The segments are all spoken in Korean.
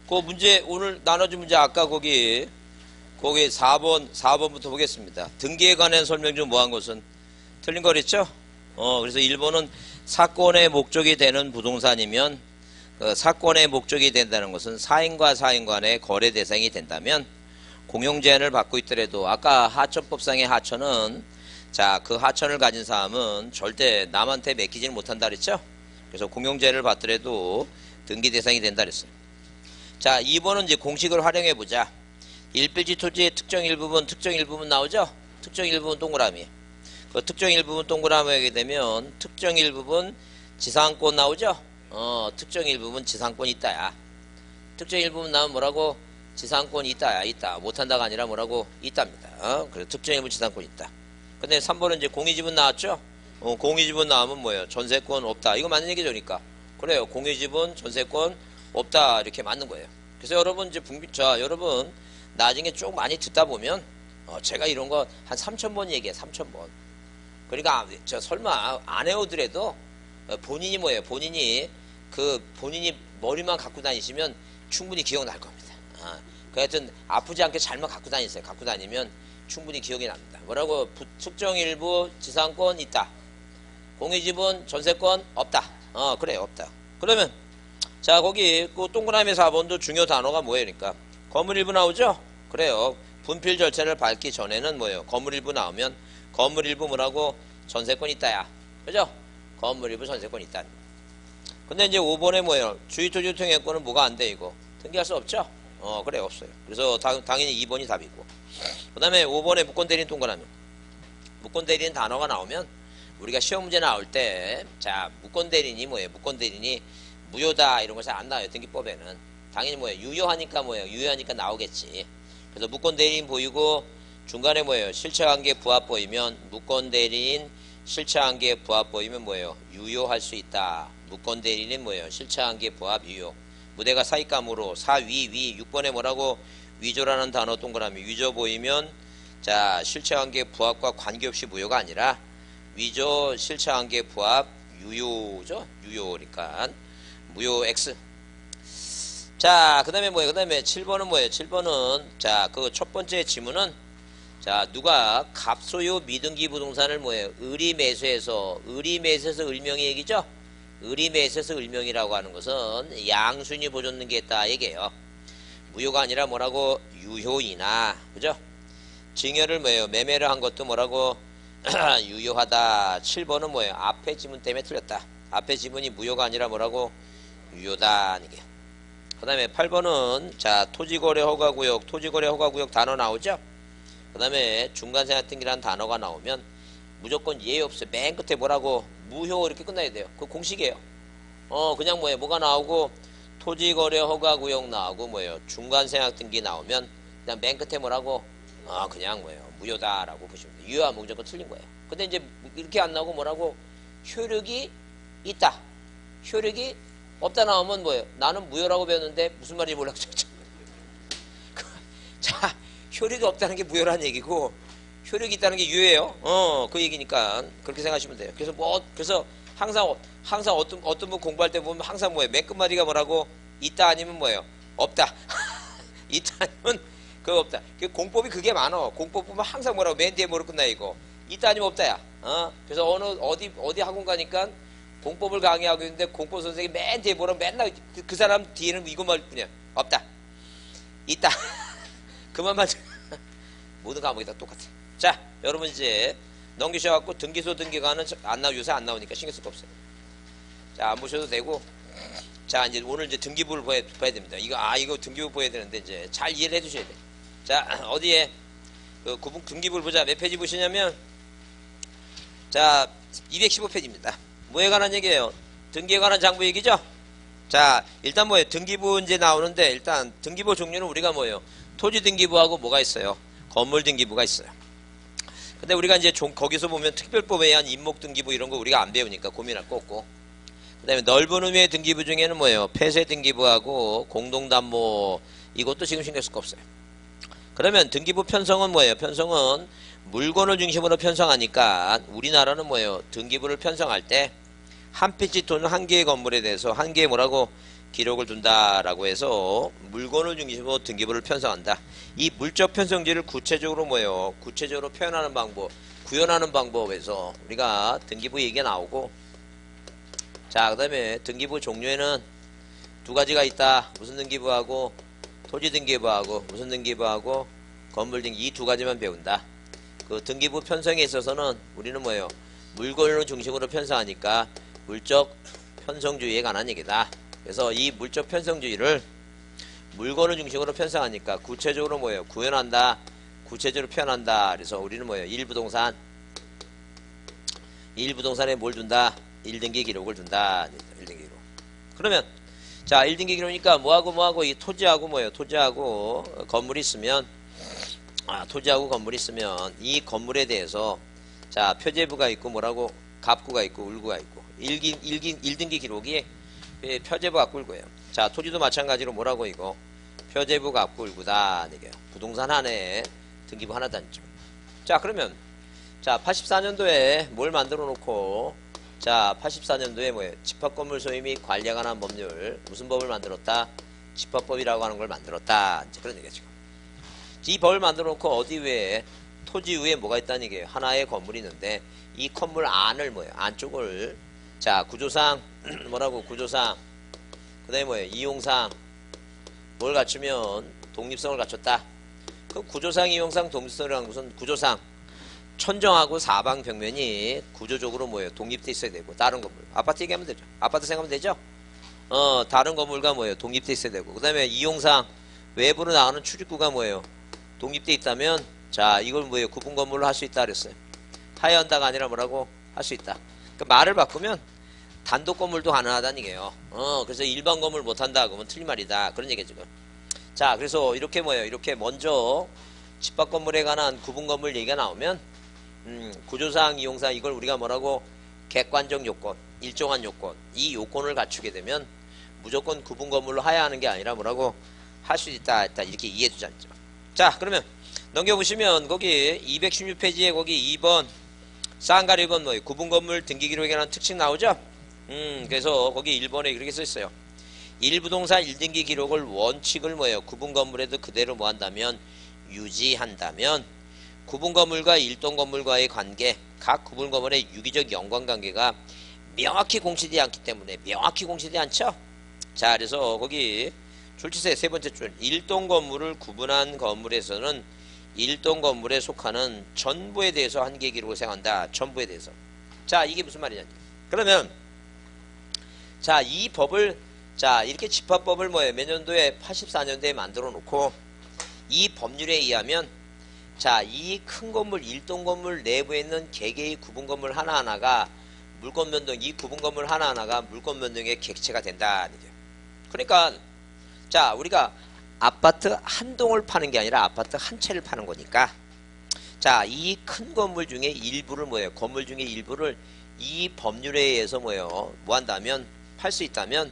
그 문제, 오늘 나눠준 문제 아까 거기 4번부터 보겠습니다. 등기에 관한 설명 중 뭐한 것은 틀린 거 그랬죠? 그래서 1번은 사건의 목적이 되는 부동산이면 그 사건의 목적이 된다는 것은 사인과 사인 간의 거래 대상이 된다면 공용 제한을 받고 있더라도 아까 하천법상의 하천은 자, 그 하천을 가진 사람은 절대 남한테 맡기지는 못한다 그랬죠? 그래서 공용 제한을 받더라도 등기 대상이 된다 그랬어요. 자, 2번은 이제 공식을 활용해 보자. 1필지 토지의 특정 일부분 나오죠? 특정 일부분 동그라미. 그 특정 일부분 동그라미 하게 되면 특정 일부분 지상권 나오죠? 특정 일부분 지상권이 있다야. 특정 일부분 나오면 뭐라고? 지상권이 있다야. 있다. 못한다가 아니라 뭐라고? 있답니다. 그래서 특정 일부분 지상권이 있다. 근데 3번은 이제 공유지분 나왔죠? 공유지분 나오면 뭐예요? 전세권 없다. 이거 맞는 얘기죠, 그러니까. 그래요. 공유지분, 전세권 없다. 이렇게 맞는 거예요. 그래서 여러분 이제 여러분 나중에 쭉 많이 듣다 보면 제가 이런 거 한 3,000번 얘기해. 3,000번. 그러니까 설마 안 해오더라도 본인이 뭐예요? 본인이 머리만 갖고 다니시면 충분히 기억날 겁니다. 그 하여튼 아프지 않게 잘만 갖고 다니세요. 갖고 다니면 충분히 기억이 납니다. 뭐라고? 특정 일부 지상권 있다. 공유지분 전세권 없다. 그래 없다. 그러면 자 거기 그 동그라미 4번도 중요 단어가 뭐예요? 그러니까 건물 일부 나오죠? 그래요. 분필 절차를 밟기 전에는 뭐예요? 건물 일부 나오면 건물 일부 뭐라고? 전세권 있다야. 그죠? 건물 일부 전세권 있다. 근데 이제 5번에 뭐예요? 주의토지 통행권은 뭐가 안 돼 이거? 등기할 수 없죠? 그래 없어요. 그래서 당연히 2번이 답이고. 그 다음에 5번에 무권 대리인 동그라미. 무권 대리인 단어가 나오면 우리가 시험 문제 나올 때 자 무권 대리인이 뭐예요? 무권 대리인이 무효다 이런 거 잘 안 나와요. 등기법에는. 당연히 뭐예요? 유효하니까 뭐예요? 유효하니까 나오겠지. 그래서 무권 대리인 보이고 중간에 뭐예요? 실체관계 부합 보이면 무권 대리인 실체관계 부합 보이면 뭐예요? 유효할 수 있다. 무권 대리인은 뭐예요? 실체관계 부합 유효. 무대가 사익감으로 사위 6번에 뭐라고? 위조라는 단어 동그라미. 위조 보이면 자 실체관계 부합과 관계없이 무효가 아니라 위조 실체관계 부합 유효죠? 유효니까 무효 X. 자 그 다음에 뭐예요? 그 다음에 7번은 뭐예요? 7번은 자 그 첫 번째 지문은 자 누가 갑소유 미등기 부동산을 뭐예요? 의리매수해서 을명이 얘기죠? 의리매수해서 을명이라고 하는 것은 양순이 보존등기 했다 얘기예요. 무효가 아니라 뭐라고? 유효이나 그죠? 증여를 뭐예요? 매매를 한 것도 뭐라고? 유효하다. 7번은 뭐예요? 앞에 지문 때문에 틀렸다. 앞에 지문이 무효가 아니라 뭐라고? 유효다 이게. 그 다음에 8번은 자 토지거래 허가구역 단어 나오죠? 그 다음에 중간생활등기라는 단어가 나오면 무조건 예외 없어요. 맨 끝에 뭐라고? 무효 이렇게 끝나야 돼요. 그 공식이에요. 그냥 뭐예요? 뭐가 나오고 토지거래 허가구역 나오고 뭐예요? 중간생활등기 나오면 그냥 맨 끝에 뭐라고? 그냥 뭐예요? 무효다라고 보시면 돼요. 유효하면 무조건 틀린 거예요. 근데 이제 이렇게 안 나오고 뭐라고? 효력이 있다. 효력이 없다 나오면 뭐예요? 나는 무효라고 배웠는데 무슨 말인지 몰라서 자 효력이 없다는 게 무효라는 얘기고 효력이 있다는 게 유효예요. 그 얘기니까 그렇게 생각하시면 돼요. 그래서 항상 어떤 분 공부할 때 보면 항상 뭐예요? 맨 끝마디가 뭐라고? 있다 아니면 뭐예요? 없다. 있다 아니면 그거 없다. 공법이 그게 많어. 공법 보면 항상 뭐라고? 맨 뒤에 뭐로 끝나 이거. 있다 아니면 없다야. 그래서 어디 학원 가니까 공법을 강의하고 있는데 공법 선생님이 맨 뒤에 뭐라고 맨날 그 사람 뒤에는 이것만 뿐이야. 없다. 있다. 그만만 모든 과목이 다 똑같아. 자, 여러분 이제 넘기셔갖고 등기소 등기관은 요새 안 나오니까 신경 쓸 거 없어요. 자, 안 보셔도 되고. 자, 이제 오늘 이제 등기부를 봐야 됩니다. 이거 등기부 보여야 되는데 이제 잘 이해를 해주셔야 돼. 자, 어디에 그 등기부를 보자. 몇 페이지 보시냐면 자, 215페이지입니다. 뭐에 관한 얘기예요? 등기에 관한 장부 얘기죠? 자, 일단 뭐예요? 등기부 이제 나오는데 일단 등기부 종류는 우리가 뭐예요? 토지 등기부하고 뭐가 있어요? 건물 등기부가 있어요. 근데 우리가 이제 거기서 보면 특별법에 의한 임목 등기부 이런 거 우리가 안 배우니까 고민할 거 없고. 그 다음에 넓은 의미의 등기부 중에는 뭐예요? 폐쇄 등기부하고 공동담보 이것도 지금 신경 쓸 거 없어요. 그러면 등기부 편성은 뭐예요? 편성은 물건을 중심으로 편성하니까 우리나라는 뭐예요? 등기부를 편성할 때 한 필지 또는 한 개의 건물에 대해서 한 개의 뭐라고? 기록을 둔다라고 해서 물건을 중심으로 등기부를 편성한다. 이 물적 편성지를 구체적으로 뭐예요? 구체적으로 표현하는 방법, 구현하는 방법에서 우리가 등기부 얘기가 나오고, 자, 그 다음에 등기부 종류에는 두 가지가 있다. 무슨 등기부하고 토지 등기부하고 무슨 등기부하고 건물 등기, 이 두 가지만 배운다. 그 등기부 편성에 있어서는 우리는 뭐예요? 물건을 중심으로 편성하니까 물적 편성주의에 관한 얘기다. 그래서 이 물적 편성주의를 물건을 중심으로 편성하니까 구체적으로 뭐예요? 구현한다. 구체적으로 표현한다. 그래서 우리는 뭐예요? 1부동산. 1부동산에 뭘 둔다? 1등기 기록을 둔다. 1등기 기록. 그러면 자, 1등기 기록이니까 뭐하고 이 토지하고 뭐예요? 토지하고 건물이 있으면, 토지하고 건물이 있으면 이 건물에 대해서 자, 표제부가 있고 뭐라고? 갑구가 있고 울구가 있고 1등기 기록이 표제부 갑구 울구예요. 자, 토지도 마찬가지로 뭐라고 이거? 표제부 갑구 울구다. 이게 부동산 안에 등기부 하나 단죠. 자, 그러면 자, 84년도에 뭘 만들어 놓고, 자, 84년도에 뭐예요? 집합건물 소유 및 관리에 관한 법률, 무슨 법을 만들었다? 집합법이라고 하는 걸 만들었다. 이제 그런 얘기죠. 이 법을 만들어 놓고 어디 위에, 토지 위에 뭐가 있다는 얘기예요? 하나의 건물이 있는데 이 건물 안을 뭐예요? 안쪽을, 자, 구조상 뭐라고? 구조상, 그 다음에 뭐예요? 이용상 뭘 갖추면 독립성을 갖췄다. 그 구조상, 이용상, 독립성이라는 것은 구조상 천정하고 사방 벽면이 구조적으로 뭐예요? 독립돼 있어야 되고, 다른 건물, 아파트 얘기하면 되죠. 아파트 생각하면 되죠. 다른 건물과 뭐예요? 독립돼 있어야 되고, 그 다음에 이용상 외부로 나오는 출입구가 뭐예요? 독립돼 있다면, 자, 이걸 뭐예요? 구분 건물로 할 수 있다 그랬어요. 하여한다가 아니라 뭐라고? 할 수 있다. 그 말을 바꾸면 단독 건물도 가능하다는 얘기예요. 그래서 일반 건물 못 한다 그러면 틀린 말이다. 그런 얘기죠, 지금. 자, 그래서 이렇게 뭐예요? 이렇게 먼저 집합 건물에 관한 구분 건물 얘기가 나오면, 구조상, 이용상, 이걸 우리가 뭐라고? 객관적 요건, 일정한 요건, 이 요건을 갖추게 되면 무조건 구분 건물로 하야하는 게 아니라 뭐라고? 할 수 있다, 이렇게 이해해 주지 않죠. 자, 그러면 넘겨보시면 거기 216페이지에 거기 2번 쌍가리 2번 뭐예요? 구분 건물 등기 기록에 관한 특징 나오죠? 그래서 거기 1번에 그렇게 써 있어요. 1부동산 1등기 기록을 원칙을 뭐예요? 구분 건물에도 그대로 뭐 한다면 유지한다면 구분 건물과 일동 건물과의 관계, 각 구분 건물의 유기적 연관관계가 명확히 공시되지 않기 때문에, 명확히 공시되지 않죠? 자, 그래서 거기 출제세 세 번째 줄, 일동 건물을 구분한 건물에서는 일동 건물에 속하는 전부에 대해서 한계 기록을 사용한다. 전부에 대해서. 자, 이게 무슨 말이냐? 그러면 자, 이 법을, 자, 이렇게 집합법을 뭐예요? 몇 년도에? 84년도에 만들어 놓고 이 법률에 의하면, 자, 이 큰 건물, 일동 건물 내부에 있는 개개의 구분 건물 하나하나가 물권 변동, 이 구분 건물 하나하나가 물권 변동의 객체가 된다. 그러니까, 자, 우리가 아파트 한 동을 파는 게 아니라 아파트 한 채를 파는 거니까, 자, 이 큰 건물 중에 일부를 뭐예요? 건물 중에 일부를 이 법률에 의해서 뭐예요? 뭐 한다면, 팔 수 있다면,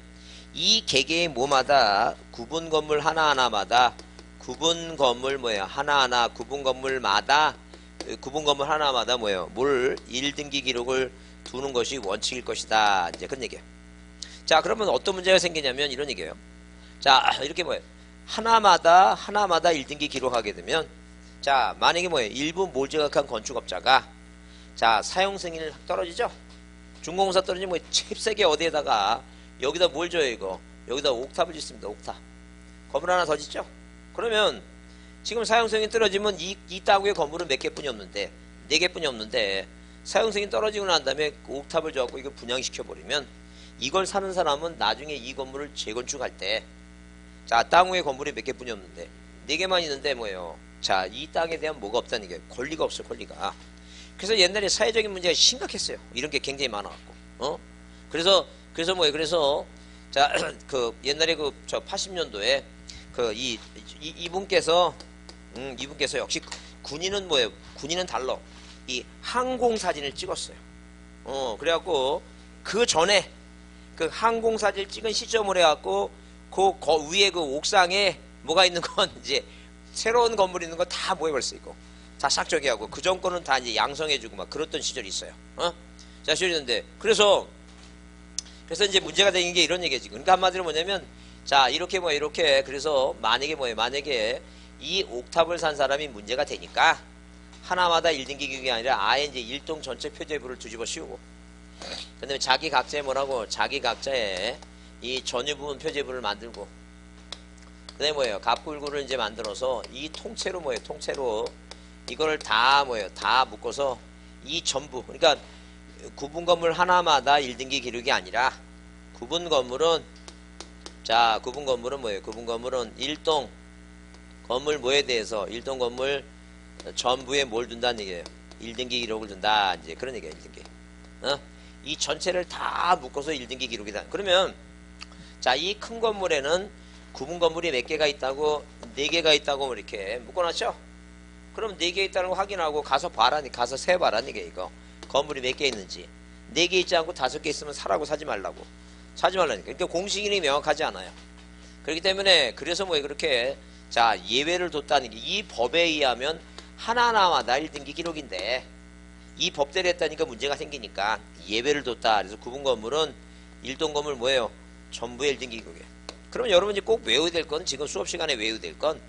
이 개개의 뭐마다 구분 건물 하나하나마다 구분 건물 뭐예요? 하나하나 구분 건물마다 뭐예요? 뭘 1등기 기록을 두는 것이 원칙일 것이다. 이제 그런 얘기예요. 자, 그러면 어떤 문제가 생기냐면 이런 얘기예요. 자, 이렇게 뭐예요? 하나마다 1등기 기록하게 되면, 자, 만약에 뭐예요? 일부 몰지각한 건축업자가, 자, 사용 승인이 떨어지죠? 중공사 떨어지면 뭐 칩세게 어디에다가 여기다 뭘 줘요 이거? 여기다 옥탑을 짓습니다. 옥탑. 건물 하나 더 짓죠? 그러면 지금 사용승인 떨어지면 이 땅의 건물은 몇 개뿐이 없는데, 4개뿐이 없는데, 사용승인 떨어지고 난 다음에 옥탑을 줘갖고 이걸 분양시켜버리면 이걸 사는 사람은 나중에 이 건물을 재건축할 때, 자, 땅 위에 건물이 몇 개뿐이 없는데 4개만 있는데 뭐예요? 자, 이 땅에 대한 뭐가 없다는 게 권리가 없어요. 권리가. 그래서 옛날에 사회적인 문제가 심각했어요. 이런 게 굉장히 많아갖고. 그래서 뭐예요? 그래서 자, 그 옛날에 그 저 80년도에 그 이분께서 역시 군인은 뭐예요? 군인은 달러. 이 항공 사진을 찍었어요. 그래갖고 그 전에 그 항공 사진을 찍은 시점을 해갖고 그 위에 그 옥상에 뭐가 있는 건 이제 새로운 건물이 있는 거 다 모여버렸어. 이거 다 싹저기 하고 그 정권은 다 이제 양성해주고 막 그랬던 시절이 있어요. 자, 시절이 있는데, 그래서 그래서 이제 문제가 되는 게 이런 얘기지. 그러니까 한마디로 뭐냐면, 자, 이렇게 이렇게. 그래서 만약에 이 옥탑을 산 사람이 문제가 되니까, 하나마다 1등기 기록이 아니라 아예 이제 일동 전체 표제부를 뒤집어 씌우고, 그 다음에 자기 각자의 뭐라고? 자기 각자의 이 전유 부분 표제부를 만들고, 그 다음에 갑굴구를 이제 만들어서 이 통째로 통째로 이거를 다 다 묶어서 이 전부, 그러니까 구분 건물 하나마다 1등기 기록이 아니라 구분 건물은, 자, 구분 건물은 구분 건물은 일동 건물 뭐에 대해서 일동 건물 전부에 뭘 둔다는 얘기예요. 1등기 기록을 둔다. 이제 그런 얘기예요. 1등기. 이 전체를 다 묶어서 1등기 기록이다. 그러면 자, 이 큰 건물에는 구분 건물이 몇 개가 있다고? 4개가 있다고 이렇게 묶어놨죠? 그럼 4개 있다는 거 확인하고 가서 가서 세봐라는 게 이거. 건물이 몇 개 있는지. 4개 있지 않고 5개 있으면 사라고 사지 말라고. 사지 말라니까. 그러니까 공식이 명확하지 않아요. 그렇기 때문에 그래서 그렇게 자, 예외를 뒀다는 게 이 법에 의하면 하나하나마다 1등기 기록인데 이 법대로 했다니까 문제가 생기니까 예외를 뒀다. 그래서 구분 건물은 일동 건물 전부의 1등기 기록이에요. 그러면 여러분이 꼭 외워야 될 건, 지금 수업 시간에 외워야 될 건,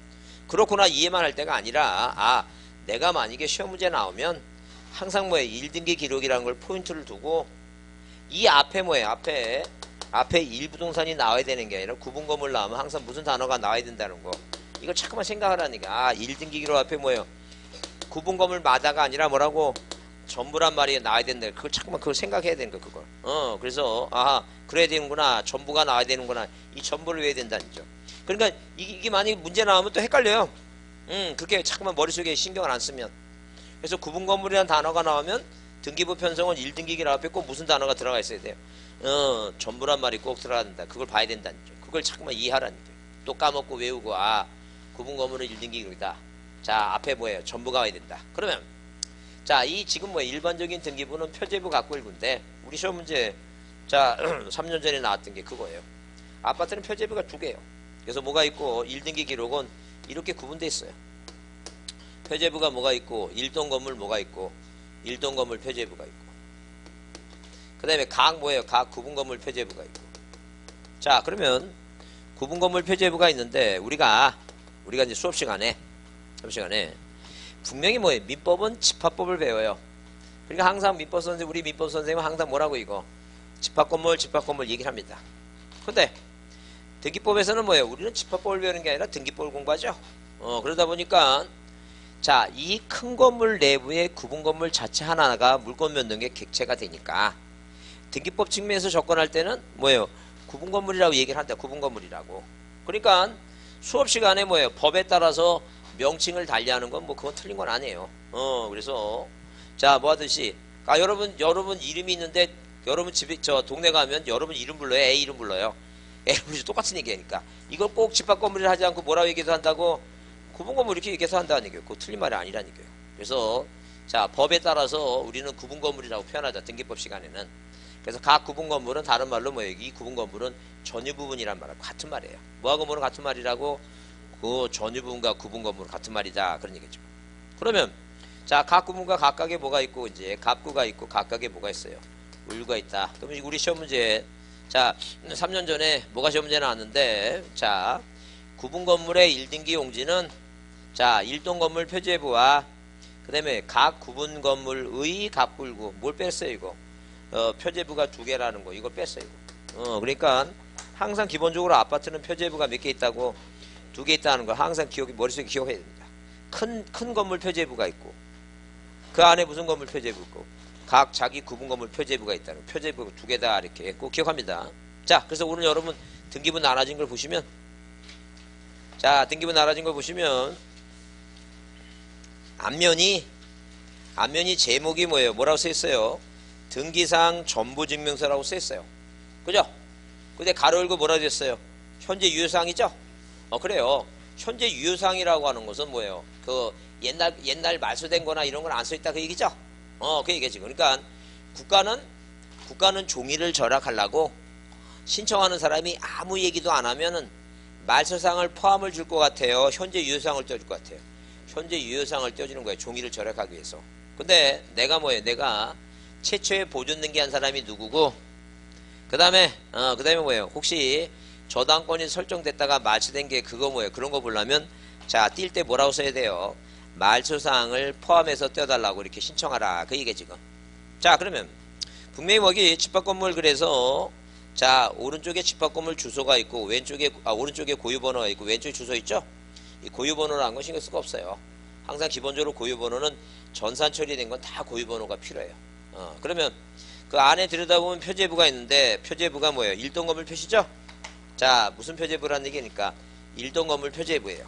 그렇구나 이해만 할 때가 아니라, 내가 만약에 시험 문제 나오면 항상 1등기 기록이라는 걸 포인트를 두고 이 앞에 앞에 일부동산이 나와야 되는 게 아니라 구분 건물 나오면 항상 무슨 단어가 나와야 된다는 거. 이걸 자꾸만 생각하라니까. 1등기 기록 앞에 구분 건물마다가 아니라 전부란 말이 나와야 된다. 그걸 자꾸만 그걸 생각해야 되는 거, 그걸. 그래서, 그래야 되는구나. 전부가 나와야 되는구나. 이 전부를 외워야 된다는 점. 그러니까, 이게 만약에 문제 나오면 또 헷갈려요. 그렇게 자꾸만 머릿속에 신경을 안 쓰면. 그래서 구분 건물이라는 단어가 나오면 등기부 편성은 1등기 기록 앞에 꼭 무슨 단어가 들어가 있어야 돼요. 전부란 말이 꼭 들어가야 된다. 그걸 봐야 된다는 점. 그걸 자꾸만 이해하라는 거예요. 또 까먹고 외우고, 구분 건물은 1등기 기록이다. 자, 앞에 전부가 와야 된다. 그러면, 자, 이 지금 일반적인 등기부는 표제부 갑굴구인데 우리 시험 문제 자 3년 전에 나왔던 게 그거예요. 아파트는 표제부가 2개예요. 그래서 뭐가 있고 1등기 기록은 이렇게 구분되어 있어요. 표제부가 뭐가 있고 일동 건물 뭐가 있고 일동 건물 표제부가 있고 그 다음에 각 구분 건물 표제부가 있고. 자, 그러면 구분 건물 표제부가 있는데 우리가 이제 수업 시간에 분명히 민법은 집합법을 배워요. 그러니까 항상 우리 민법 선생님은 항상 뭐라고 이거 집합건물 얘기를 합니다. 근데 등기법에서는 우리는 집합법을 배우는 게 아니라 등기법을 공부하죠. 그러다 보니까 자, 이 큰 건물 내부의 구분 건물 자체 하나가 물건 변동의 객체가 되니까 등기법 측면에서 접근할 때는 구분 건물이라고 얘기를 한다. 구분 건물이라고. 그러니까 수업 시간에 법에 따라서 명칭을 달리하는 건 그건 틀린 건 아니에요. 그래서 자, 뭐 하듯이 여러분 이름이 있는데 여러분 집에 동네 가면 여러분 이름 불러요. 애 이름 불러요. 애 이름 똑같은 얘기하니까 이걸 꼭 집합 건물을 하지 않고 뭐라고 얘기해서 한다고 구분 건물 이렇게 얘기해서 한다는 얘기예요. 그거 틀린 말이 아니라는 얘기예요. 그래서 자, 법에 따라서 우리는 구분 건물이라고 표현하자. 등기법 시간에는. 그래서 각 구분 건물은 다른 말로 이 구분 건물은 전유 부분이란 말하고 같은 말이에요. 뭐하고 뭐는 같은 말이라고? 그 전유 부분과 구분 건물은 같은 말이다. 그런 얘기죠. 그러면 자, 각 구분과 각각에 뭐가 있고 이제 갑구가 있고 각각에 뭐가 있어요? 울구가 있다. 그러면 우리 시험 문제 자, 3년 전에 뭐가 시험 문제 나왔는데 자, 구분 건물의 1등기 용지는 자, 일동 건물 표제부와 그 다음에 각 구분 건물의 갑굴구 뭘 뺐어요 이거? 표제부가 2개라는 거 이거 뺐어요 이거. 그러니까 항상 기본적으로 아파트는 표제부가 몇 개 있다고? 2개 있다는 거 항상 머릿속에 기억해야 됩니다. 큰 건물 표제부가 있고 그 안에 무슨 건물 표제부 있고 각 자기 구분 건물 표제부가 있다는 거. 표제부가 2개다 이렇게 꼭 기억합니다. 자, 그래서 오늘 여러분 등기부 나눠진 걸 보시면 자, 등기부 나눠진 걸 보시면 앞면이 제목이 뭐라고 써있어요? 등기상 전부증명서라고 써있어요. 그죠? 근데 가로 열고 뭐라고 됐어요? 현재 유효사항이죠? 그래요. 현재 유효사항이라고 하는 것은 뭐예요? 그 옛날 말소된 거나 이런 건 안 써있다 그 얘기죠? 그 얘기지. 그러니까 국가는 종이를 절약하려고 신청하는 사람이 아무 얘기도 안 하면은 말소상을 포함을 줄 것 같아요. 현재 유효사항을 떼어줄 것 같아요. 현재 유효사항을 떼어주는 거예요. 종이를 절약하기 위해서. 근데 내가 최초에 보존 등기한 사람이 누구고 그 다음에 뭐예요? 혹시 저당권이 설정됐다가 말소된 게 그거 뭐예요? 그런 거 보려면, 자, 뛸 때 뭐라고 써야 돼요? 말소사항을 포함해서 떼어달라고 이렇게 신청하라. 그 얘기 지금. 자, 그러면, 분명히 여기 집합건물 그래서, 자, 오른쪽에 집합건물 주소가 있고, 오른쪽에 고유번호가 있고, 왼쪽에 주소 있죠? 이 고유번호라는 건 신경 쓸 거 없어요. 항상 기본적으로 고유번호는 전산 처리된 건 다 고유번호가 필요해요. 그러면 그 안에 들여다보면 표제부가 있는데, 표제부가 뭐예요? 일동 건물 표시죠? 자, 무슨 표제부라는 얘기니까, 일동 건물 표제부예요.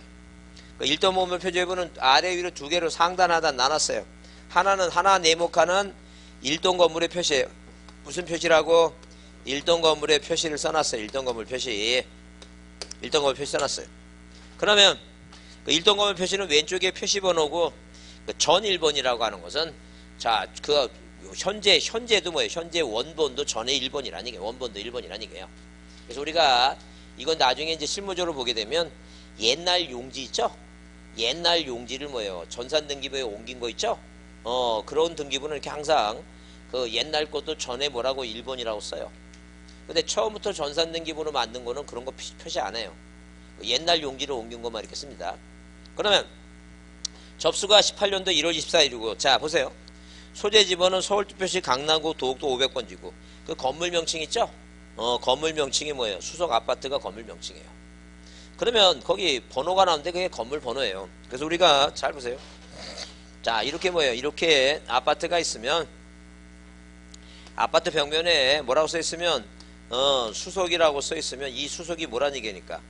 그 일동 건물 표제부는 아래 위로 두 개로 상단 하단 나눴어요. 하나는 하나 네모칸은 일동 건물의 표시예요. 무슨 표시라고? 일동 건물의 표시를 써놨어요. 일동 건물 표시. 일동 건물 표시 써놨어요. 그러면 그 일동 건물 표시는 왼쪽에 표시번호고, 그 전 1번이라고 하는 것은, 자, 그 현재도 뭐예요? 현재 원본도 전에 1번이라는 얘기예요. 원본도 1번이라는 얘기예요. 그래서 우리가 이건 나중에 이제 실무적으로 보게 되면 옛날 용지 있죠? 옛날 용지를 뭐예요? 전산등기부에 옮긴 거 있죠? 그런 등기부는 이렇게 항상 그 옛날 것도 전에 뭐라고 1번이라고 써요. 근데 처음부터 전산등기부로 만든 거는 그런 거 표시 안 해요. 옛날 용지를 옮긴 것만 이렇게 씁니다. 그러면 접수가 18년도 1월 24일이고, 자, 보세요. 소재 지번은 서울특별시 강남구 도곡도 500번지고, 그 건물 명칭 있죠? 건물 명칭이 뭐예요? 수속 아파트가 건물 명칭이에요. 그러면 거기 번호가 나오는데 그게 건물 번호예요. 그래서 우리가 잘 보세요. 자, 이렇게 뭐예요? 이렇게 아파트가 있으면, 아파트 벽면에 뭐라고 써 있으면, 수속이라고 써 있으면 이 수속이 뭐란 얘기니까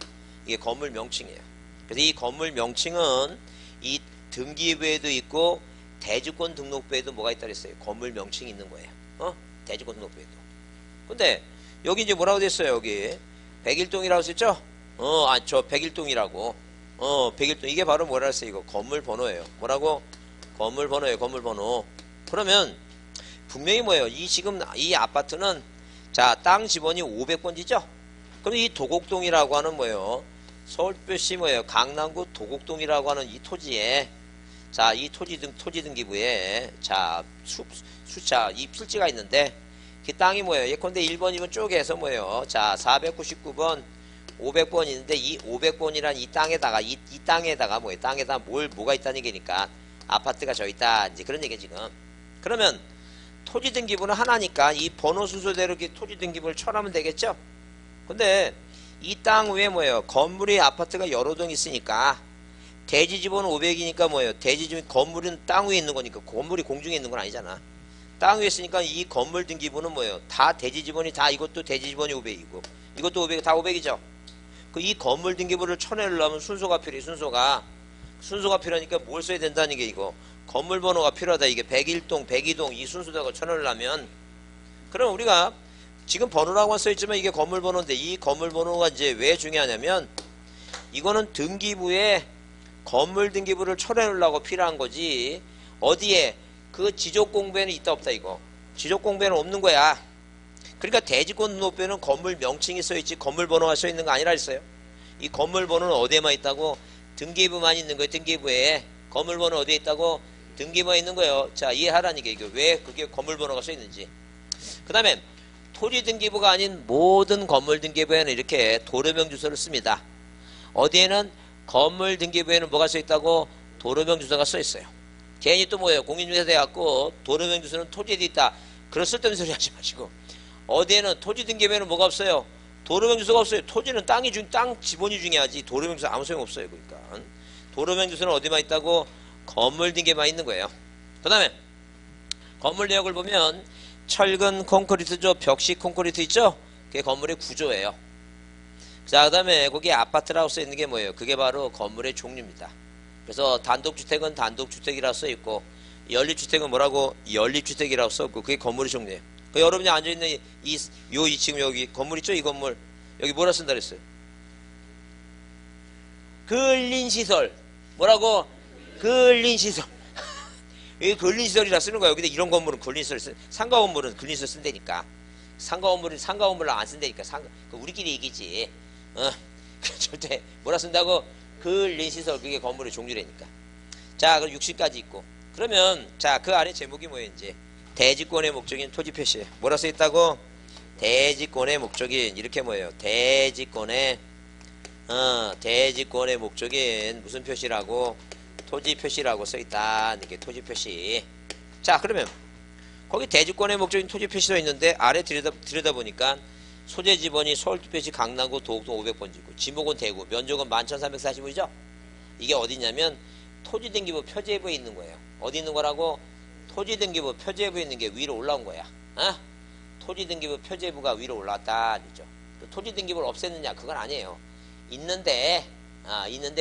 이게 건물 명칭이에요. 그래서 이 건물 명칭은 이 등기부에도 있고 대지권 등록부에도 뭐가 있다 그랬어요? 건물 명칭이 있는 거예요. 대지권 등록부에도. 근데 여기 이제 뭐라고 됐어요? 여기 101동이라고 썼죠? 저 101동이라고. 101동. 이게 바로 뭐라 했어요? 이거 건물 번호예요. 뭐라고? 건물 번호예요. 건물 번호. 그러면 분명히 뭐예요? 지금 이 아파트는, 자, 땅 지번이 500번지죠? 그럼 이 도곡동이라고 하는 뭐예요? 서울특별시 뭐예요? 강남구 도곡동이라고 하는 이 토지에, 자, 이 토지 등기부에, 자, 숫자, 이 필지가 있는데, 그 땅이 뭐예요? 예컨대 1번이면 쪼개서 뭐예요? 자, 499번, 500번 있는데, 이 500번이란 이 땅에다가, 이 땅에다가 뭐예요? 땅에다가 뭐가 있다는 얘기니까, 아파트가 저 있다. 이제 그런 얘기 지금. 그러면, 토지 등기부는 하나니까, 이 번호 순서대로 이렇게 토지 등기부를 쳐라면 되겠죠? 근데, 이 땅 위에 뭐예요? 건물이 아파트가 여러 동 있으니까, 대지 지번은 500이니까 뭐예요? 대지 지번 건물은 땅 위에 있는 거니까 건물이 공중에 있는 건 아니잖아. 땅 위에 있으니까 이 건물 등기부는 뭐예요? 다 대지 지번이 다 이것도 대지 지번이 500이고 이것도 500, 다 500이죠. 그 이 건물 등기부를 쳐내려면 순서가 필요해. 순서가 필요하니까 뭘 써야 된다는 게 이거 건물 번호가 필요하다. 이게 101동, 102동 이 순서대로 쳐내려면, 그럼 우리가 지금 번호라고만 써있지만 이게 건물 번호인데, 이 건물 번호가 이제 왜 중요하냐면 이거는 등기부에 건물 등기부를 쳐내려고 필요한 거지, 어디에 그 지적공부에는 있다 없다. 이거 지적공부에는 없는 거야. 그러니까 대지권 등록부에는 건물 명칭이 써있지 건물 번호가 써있는 거 아니라 했어요. 이 건물 번호는 어디에만 있다고? 등기부만 있는 거예요. 등기부에 건물 번호 어디에 있다고? 등기부에 있는 거예요. 자, 이해하라는 게 이게 왜 그게 건물 번호가 써있는지. 그 다음에 토지 등기부가 아닌 모든 건물 등기부에는 이렇게 도로명 주소를 씁니다. 어디에는 건물 등기부에는 뭐가 써있다고? 도로명 주소가 써있어요. 괜히 또 뭐예요? 공인중개사 돼갖고 도로명 주소는 토지에 있다. 그런 쓸데없는 소리 하지 마시고, 어디에는 토지 등기부에는 뭐가 없어요? 도로명 주소가 없어요. 토지는 땅 지번이 중요하지 도로명 주소 아무 소용 없어요. 그러니까 도로명 주소는 어디만 있다고? 건물 등기부만 있는 거예요. 그 다음에 건물 내역을 보면 철근 콘크리트죠. 벽식 콘크리트 있죠? 그게 건물의 구조예요. 자, 그 다음에 거기 아파트라고 써있는 게 뭐예요? 그게 바로 건물의 종류입니다. 그래서 단독주택은 단독주택이라고 써있고, 연립주택은 뭐라고? 연립주택이라고 써있고, 그게 건물의 종류예요. 그 여러분이 앉아있는 지금 여기 건물 있죠? 이 건물. 여기 뭐라 쓴다 그랬어요? 근린시설. 뭐라고? 근린시설. 여기 근린시설이라 쓰는 거야. 여기다 이런 건물은 근린시설 상가 건물은 근린시설 쓴다니까. 상가 건물을 안 쓴다니까. 우리끼리 얘기지. 절대 뭐라 쓴다고? 근린시설. 그게 건물의 종류라니까. 자, 그럼 60까지 있고. 그러면 자, 그 안에 제목이 뭐예요? 이제 대지권의 목적인 토지 표시. 뭐라 써있다고? 대지권의 목적인 이렇게 뭐예요? 대지권의 목적인 무슨 표시라고? 토지 표시라고 써있다. 이게 토지 표시. 자, 그러면 거기 대지권의 목적인 토지 표시도 있는데 아래 들여다보니까 소재 지번이 서울특별시 강남구 도곡동 500번지고 지목은 대구 면적은 11,345이죠. 이게 어디냐면 토지등기부 표제부에 있는 거예요. 어디 있는 거라고? 토지등기부 표제부에 있는 게 위로 올라온 거야. 토지등기부 표제부가 위로 올라왔다. 그죠? 토지등기부를 없앴느냐? 그건 아니에요. 있는데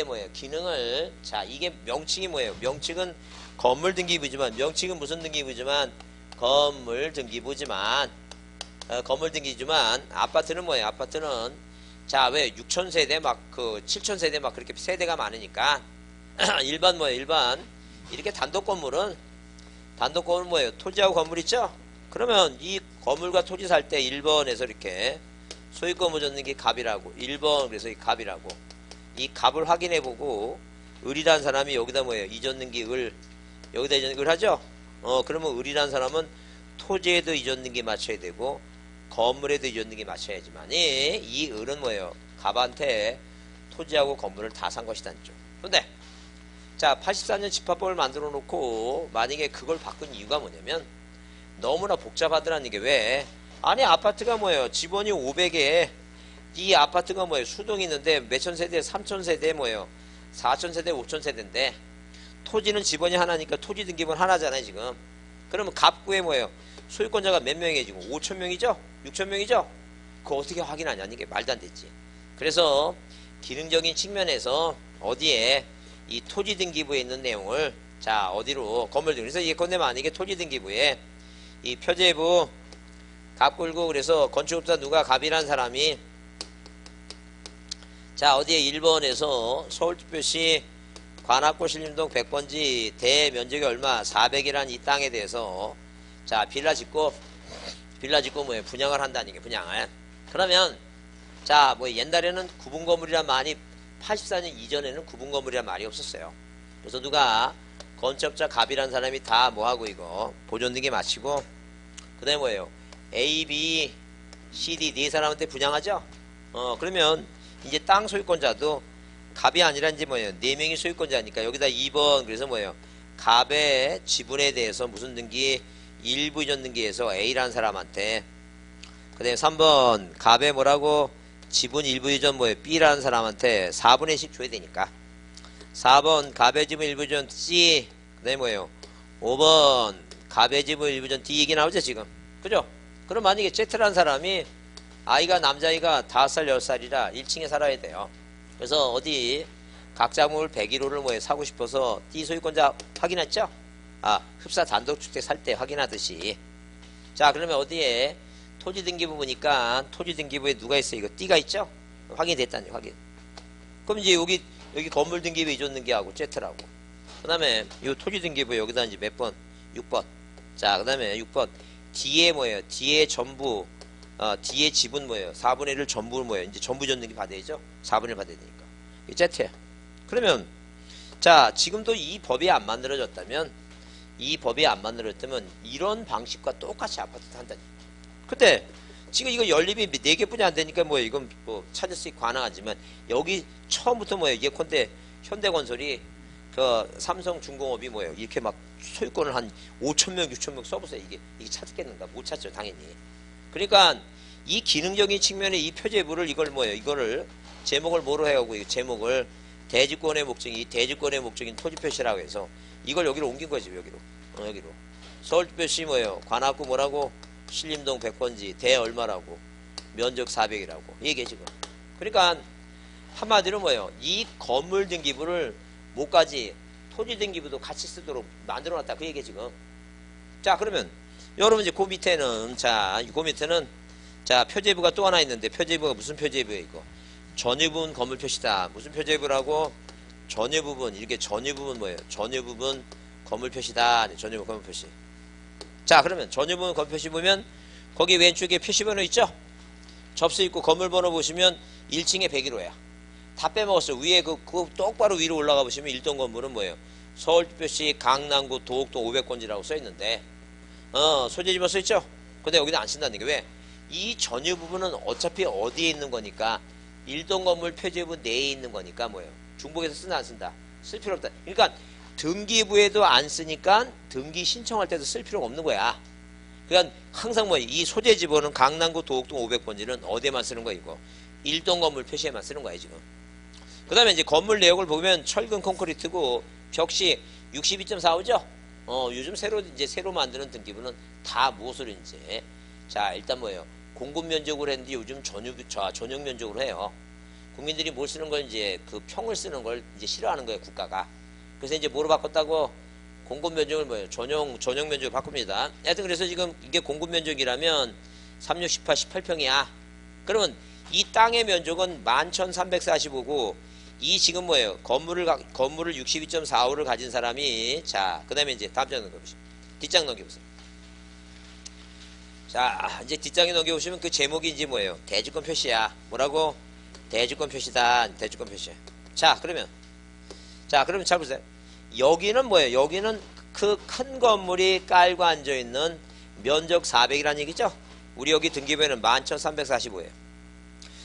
뭐예요? 기능을, 자, 이게 명칭이 뭐예요? 명칭은 건물등기부지만, 명칭은 무슨 등기부지만? 건물등기부지만, 아파트는 뭐예요? 아파트는, 자, 왜 6,000세대 막, 7,000세대 막 그렇게 세대가 많으니까, 일반 뭐예요? 일반, 이렇게 단독 건물은 뭐예요? 토지하고 건물 있죠? 그러면 이 건물과 토지 살 때 1번에서 이렇게 소유권 묻었는 게 갑이라고, 1번 그래서 이 갑이라고, 이 갑을 확인해보고 을이란 사람이 여기다 뭐예요? 이전 등기 을, 여기다 이전 을 하죠? 그러면 을이란 사람은 토지에도 이전 등기 맞춰야 되고 건물에도 이전 등기 맞춰야지만이 이 을은 뭐예요? 갑한테 토지하고 건물을 다 산 것이다죠. 근데 자, 84년 집합법을 만들어 놓고 만약에 그걸 바꾼 이유가 뭐냐면 너무나 복잡하더라는 게 왜? 아니 아파트가 뭐예요? 지번이 500에 이 아파트가 뭐예요? 수동이 있는데 몇천 세대? 3천 세대 뭐예요? 4천 세대, 5천 세대인데 토지는 지번이 하나니까 토지 등기부는 하나잖아요 지금. 그러면 갑구에 뭐예요? 소유권자가 몇 명이에요 지금? 5천 명이죠? 6천 명이죠? 그거 어떻게 확인하냐? 이게 말도 안 되지. 그래서 기능적인 측면에서 어디에 이 토지 등기부에 있는 내용을 자 어디로 건물 등 그래서 예컨대 만약에 토지 등기부에 이 표제부 갑 굴고 그래서 건축업자 누가 갑이란 사람이 자 어디에 1번에서 서울특별시 관악구 신림동 100번지 대면적이 얼마 400이란 이 땅에 대해서 자 빌라 짓고 뭐예요? 분양을 한다니까 분양을. 그러면 자 뭐 옛날에는 구분 건물이란 말이 84년 이전에는 구분 건물이란 말이 없었어요. 그래서 누가 건축업자 갑이란 사람이 다 뭐하고 이거 보존 등기 마치고 그 다음에 뭐예요? A, B, C, D 네 사람한테 분양하죠? 그러면 이제 땅 소유권자도 갑이 아니라 이제 뭐예요? 4명이 소유권자니까 여기다 2번 그래서 뭐예요? 갑의 지분에 대해서 무슨 등기? 일부 이전 등기에서 A라는 사람한테 그 다음에 3번 갑의 뭐라고? 지분 일부 이전 뭐예요? B라는 사람한테 4분의 1씩 줘야 되니까 4번 갑의 지분 일부 이전 C 그 다음에 뭐예요? 5번 갑의 지분 일부 이전 D 얘기 나오죠 지금 그죠? 그럼 만약에 Z라는 사람이 아이가 남자아이가 5살 10살이라 1층에 살아야 돼요. 그래서 어디 각자물 101호를 뭐에 사고 싶어서 D 소유권자 확인했죠? 흡사 단독주택 살 때 확인하듯이. 자 그러면 어디에 토지등기부 보니까 토지등기부에 누가 있어요? 이거 D가 있죠? 확인됐다니 확인. 그럼 이제 여기 건물등기부 이전등기하고 Z라고. 그 다음에 이 토지등기부 여기다 이제 몇 번? 6번. 자 그 다음에 6번 D에 뭐예요? D에 전부 D의 지분 뭐예요? 4분의 1을 전부 뭐예요? 이제 전부 전등기 받아야죠? 4분의 1 받아야 되니까. 이게 Z야. 그러면 자 지금도 이 법이 안 만들어졌다면 이런 방식과 똑같이 아파트 한다니. 근데 지금 이거 연립이 4개뿐이 안 되니까 뭐예요? 이건 뭐 찾을 수 있고 가능하지만 여기 처음부터 뭐예요? 예컨대 현대건설이 그 삼성중공업이 뭐예요? 이렇게 막 소유권을 한 5,000명, 6,000명 써보세요. 이게 찾겠는가? 못 찾죠, 당연히. 그러니까 이 기능적인 측면에 이 표제부를 이걸 뭐예요? 이거를 제목을 뭐로 해가고 이 제목을 대지권의 목적인 토지 표시라고 해서 이걸 여기로 옮긴 거지, 여기로. 여기로. 서울특별시 뭐예요? 관악구 뭐라고? 신림동 100번지 대 얼마라고? 면적 400이라고. 이게 지금. 그러니까 한마디로 뭐예요? 이 건물 등기부를 뭐까지 토지 등기부도 같이 쓰도록 만들어 놨다. 그 얘기 지금. 자, 그러면 여러분 이제 그 밑에는 자, 표제부가 또 하나 있는데 표제부가 무슨 표제부예요, 이거? 전유 부분 건물 표시다. 무슨 표제부라고? 전유 부분. 이렇게 전유 부분 뭐예요? 전유 부분 건물 표시다. 전유 부분 건물 표시. 자, 그러면 전유 부분 건물 표시 보면 거기 왼쪽에 표시번호 있죠? 접수 있고 건물 번호 보시면 1층에 101호야. 다 빼먹었어요. 위에 그 똑바로 위로 올라가 보시면 1동 건물은 뭐예요? 서울특별시 강남구 도곡동 500번지라고 써있는데 소재 지번 써있죠? 근데 여기다 안 쓴다는 게 왜? 이 전유 부분은 어차피 어디에 있는 거니까 1동 건물 표제부 내에 있는 거니까 뭐예요? 중복에서 쓰나 안 쓴다? 쓸 필요 없다. 그러니까 등기부에도 안 쓰니까 등기 신청할 때도 쓸 필요가 없는 거야. 그러니까 항상 뭐 이 소재 지번은 강남구 도곡동 500번지는 어디에만 쓰는 거야 이거? 1동 건물 표시에만 쓰는 거야 지금. 그 다음에 이제 건물 내역을 보면 철근 콘크리트고 벽시 62.45죠? 요즘 새로 만드는 등기부는 다 무엇으로 이제. 자, 일단 뭐예요? 공급 면적으로 했는데 요즘 전용 면적으로 해요. 국민들이 뭘 쓰는 걸 이제 그 평을 쓰는 걸 이제 싫어하는 거예요, 국가가. 그래서 이제 뭐로 바꿨다고? 공급 면적을 뭐예요? 전용 면적을 바꿉니다. 하여튼 그래서 지금 이게 공급 면적이라면 36, 18, 18평이야. 그러면 이 땅의 면적은 11,345고 이 지금 뭐예요? 건물을 62.45를 가진 사람이 자, 그 다음에 이제 다음 장 넘겨보시죠. 뒷장 넘겨보세요. 자, 이제 뒷장에 넘겨보시면 그 제목이 이제 뭐예요? 대지권 표시야. 뭐라고? 대지권 표시다. 대지권 표시. 자, 그러면 잘 보세요. 여기는 뭐예요? 여기는 그 큰 건물이 깔고 앉아있는 면적 400이라는 얘기죠? 우리 여기 등기부에는 11,345예요.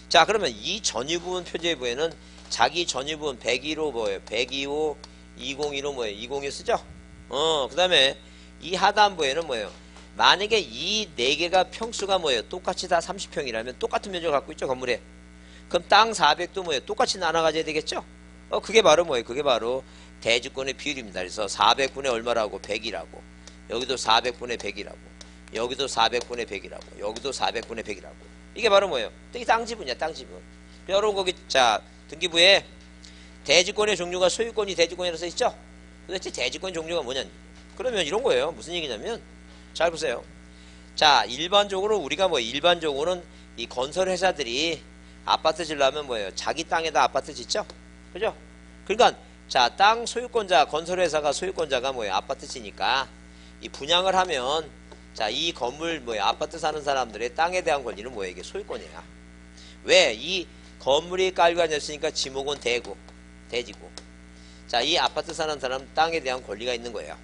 자, 그러면 이 전유부분 표제부에는 자기 전유부분 102로 뭐예요? 102호, 202로 뭐예요? 202 쓰죠? 그 다음에 이 하단부에는 뭐예요? 만약에 이 4개가 평수가 뭐예요? 똑같이 다 30평이라면 똑같은 면적을 갖고 있죠, 건물에. 그럼 땅 400도 뭐예요? 똑같이 나눠 가져야 되겠죠? 그게 바로 뭐예요? 그게 바로 대지권의 비율입니다. 그래서 400분의 얼마라고? 100이라고. 여기도 400분의 100이라고. 여기도 400분의 100이라고. 여기도 400분의 100이라고. 이게 바로 뭐예요? 이 땅 지분이야, 땅 지분. 여러분 거기 자 등기부에 대지권의 종류가 소유권이 대지권이라고 써 있죠? 도대체 대지권 종류가 뭐냐? 그러면 이런 거예요. 무슨 얘기냐면 잘 보세요. 자, 일반적으로 우리가 일반적으로는 이 건설 회사들이 아파트 지려면 뭐예요? 자기 땅에다 아파트 짓죠? 그죠? 그러니까 자, 땅 소유권자, 건설 회사가 소유권자가 뭐예요? 아파트 지니까 이 분양을 하면 자, 이 건물 아파트 사는 사람들의 땅에 대한 권리는 뭐예요? 이게 소유권이야. 왜? 이 건물이 깔고 앉았으니까 지목은 대지고. 자, 이 아파트 사는 사람 땅에 대한 권리가 있는 거예요.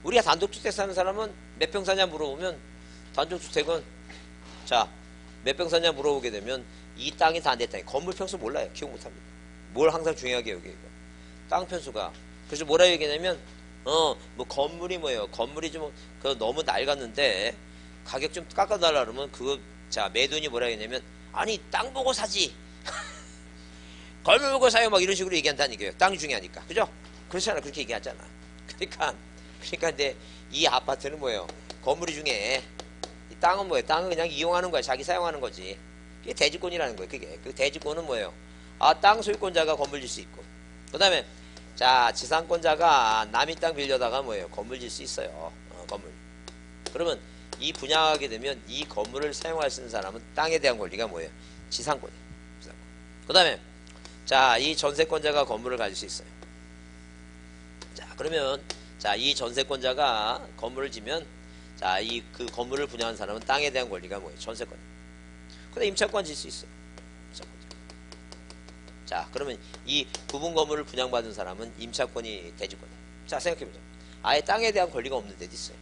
우리가 단독주택 사는 사람은 몇 평 사냐 물어보면 단독주택은 자, 몇 평 사냐 물어보게 되면 이 땅이 다 내 땅이 건물 평수 몰라요. 기억 못합니다. 뭘 항상 중요하게 여기요. 땅 편수가. 그래서 뭐라 얘기하냐면 뭐 건물이 뭐예요? 건물이 좀 너무 낡았는데 가격 좀 깎아달라 그러면 그거 자 매도인이 뭐라 했냐면 아니 땅 보고 사지 건물 보고 사요 막 이런 식으로 얘기한다는 얘기예요. 땅이 중요하니까. 그죠? 그렇잖아. 그렇게 얘기하잖아. 그러니까 근데 이 아파트는 뭐예요? 건물이 중요해. 이 땅은 뭐예요? 땅은 그냥 이용하는 거야. 자기 사용하는 거지. 그게 대지권이라는 거예요. 그게. 그 대지권은 뭐예요? 땅 소유권자가 건물 질 수 있고. 그 다음에 자 지상권자가 남의 땅 빌려다가 뭐예요? 건물 질 수 있어요. 건물. 그러면 이 분양하게 되면 이 건물을 사용할 수 있는 사람은 땅에 대한 권리가 뭐예요? 지상권이에요. 그 다음에 자 이 전세권자가 건물을 가질 수 있어요. 자 그러면 자 이 전세권자가 건물을 지면 자 이 그 건물을 분양한 사람은 땅에 대한 권리가 뭐예요? 전세권. 근데 임차권 질 수 있어요. 자 그러면 이 부분 건물을 분양받은 사람은 임차권이 대지권이에요. 자 생각해보자. 아예 땅에 대한 권리가 없는 데도 있어요.